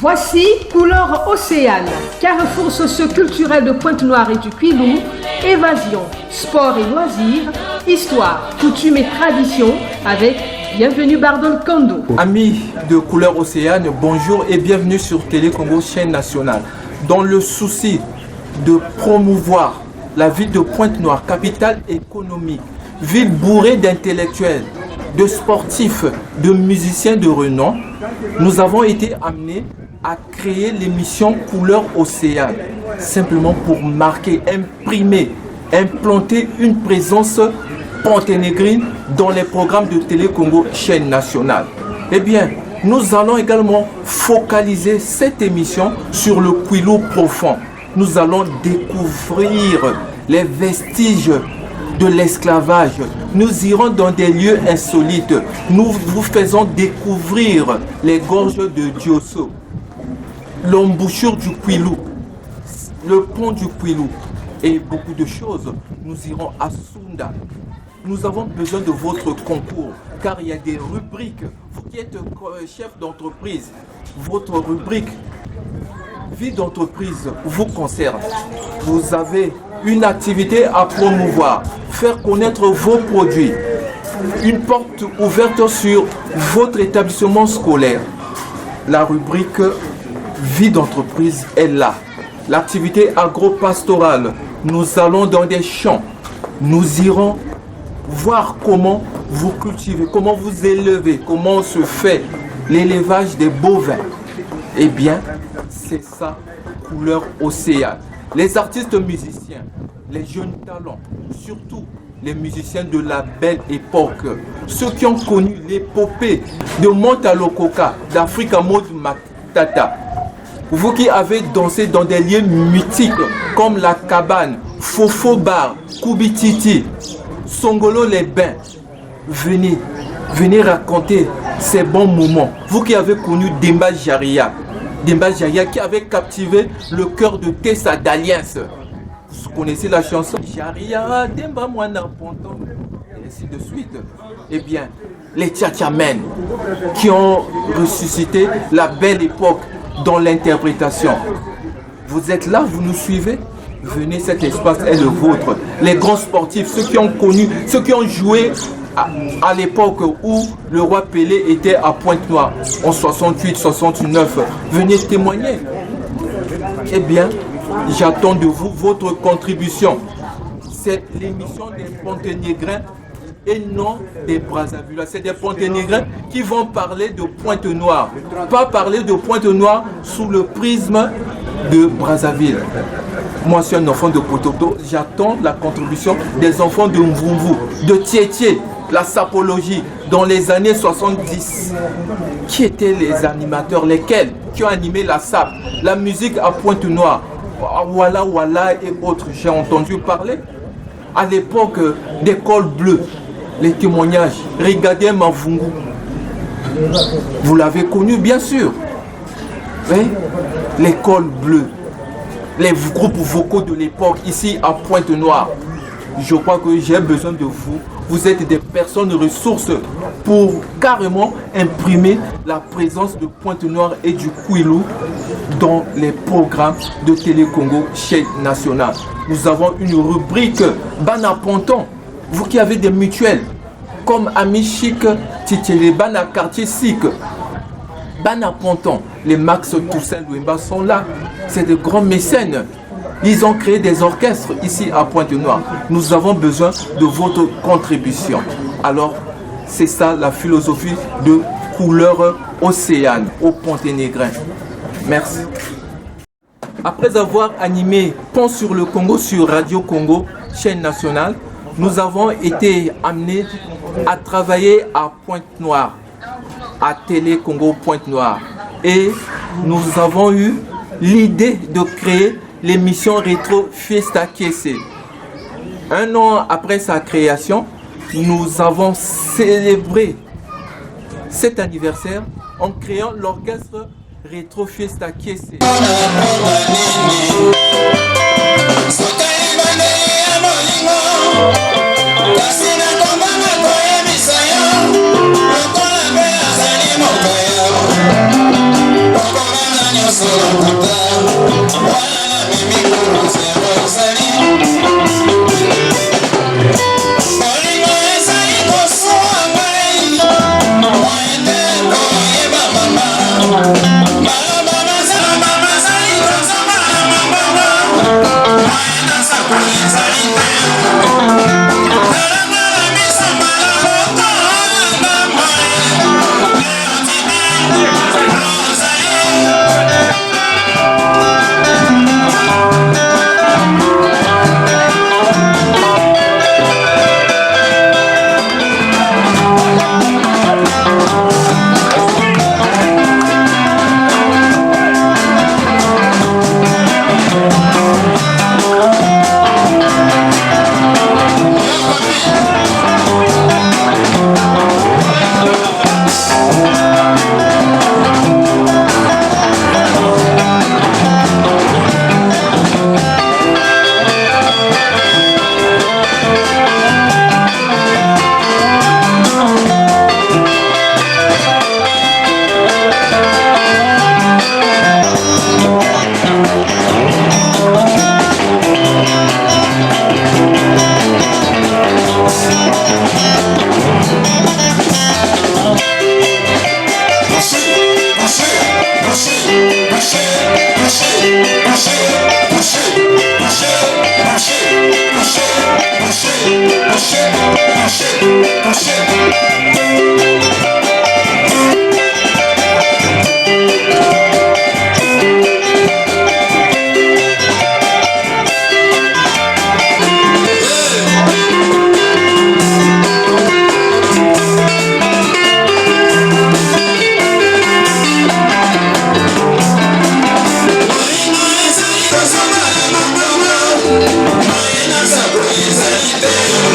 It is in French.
Voici Couleur Océane, carrefour socio-culturel de Pointe-Noire et du Kouilou, évasion, sport et loisirs, histoire, coutumes et traditions avec Bienvenue Bardol Kondo. Amis de Couleur Océane, bonjour et bienvenue sur Télé Congo, chaîne nationale. Dans le souci de promouvoir la ville de Pointe-Noire, capitale économique, ville bourrée d'intellectuels, de sportifs, de musiciens de renom, nous avons été amenés à créer l'émission Couleur Océane, simplement pour marquer, imprimer, implanter une présence ponténégrine dans les programmes de Télé Congo, chaîne nationale. Eh bien, nous allons également focaliser cette émission sur le Kouilou profond. Nous allons découvrir les vestiges de l'esclavage. Nous irons dans des lieux insolites. Nous vous faisons découvrir les gorges de Diosso, l'embouchure du Kouilou, le pont du Kouilou et beaucoup de choses. Nous irons à Sunda. Nous avons besoin de votre concours car il y a des rubriques. Vous qui êtes chef d'entreprise, votre rubrique vie d'entreprise vous concerne. Vous avez une activité à promouvoir, faire connaître vos produits, une porte ouverte sur votre établissement scolaire. La rubrique vie d'entreprise est là. L'activité agro-pastorale, nous allons dans des champs, nous irons voir comment vous cultivez, comment vous élevez, comment se fait l'élevage des bovins. Eh bien, c'est ça, Couleur Océane. Les artistes musiciens, les jeunes talents, surtout les musiciens de la belle époque, ceux qui ont connu l'épopée de Montalokoka, d'Africa Mode Matata. Vous qui avez dansé dans des lieux mythiques comme la cabane, Fofo Bar, Koubititi, Songolo les Bains, venez raconter ces bons moments. Vous qui avez connu Demba Jaria qui avait captivé le cœur de Tessa d'Alliance. Vous connaissez la chanson Jaria, Demba Mwana Ponton, et ainsi de suite. Eh bien, les Tchatchamen qui ont ressuscité la belle époque dans l'interprétation. Vous êtes là, vous nous suivez? Venez, cet espace est le vôtre. Les grands sportifs, ceux qui ont connu, ceux qui ont joué à l'époque où le roi Pelé était à Pointe-Noire, en 68-69, venez témoigner. Eh bien, j'attends de vous votre contribution. C'est l'émission des Ponténégrins et non des Brazzaville. C'est des Ponténégrins qui vont parler de Pointe-Noire. Pas parler de Pointe-Noire sous le prisme de Brazzaville. Moi, je suis un enfant de Kototo. J'attends la contribution des enfants de Mvumvu, de Tietie, la sapologie, dans les années 70. Qui étaient les animateurs, lesquels qui ont animé la sape, la musique à Pointe-Noire, Walla Walla et autres. J'ai entendu parler à l'époque des cols bleus, les témoignages. Regardez Mavungu. Vous l'avez connu, bien sûr. Oui? Les cols bleus. Les groupes vocaux de l'époque ici à Pointe-Noire. Je crois que j'ai besoin de vous. Vous êtes des personnes ressources pour carrément imprimer la présence de Pointe-Noire et du Kouilou dans les programmes de Télé Congo, chaîne nationale. Nous avons une rubrique Bana Ponton. Vous qui avez des mutuelles comme Ami Chic, Titélé, Bana Quartier Sic, Bana Ponton, les Max Toussaint Louemba sont là. C'est de grands mécènes. Ils ont créé des orchestres ici à Pointe-Noire. Nous avons besoin de votre contribution. Alors, c'est ça la philosophie de Couleur Océane au Ponténégrin. Merci. Après avoir animé Pont sur le Congo sur Radio Congo, chaîne nationale, nous avons été amenés à travailler à Pointe-Noire, à Télé Congo Pointe-Noire. Et nous avons eu l'idée de créer l'émission Rétro Fiesta Kiese. Un an après sa création, nous avons célébré cet anniversaire en créant l'orchestre Rétro Fiesta Kiese. Baby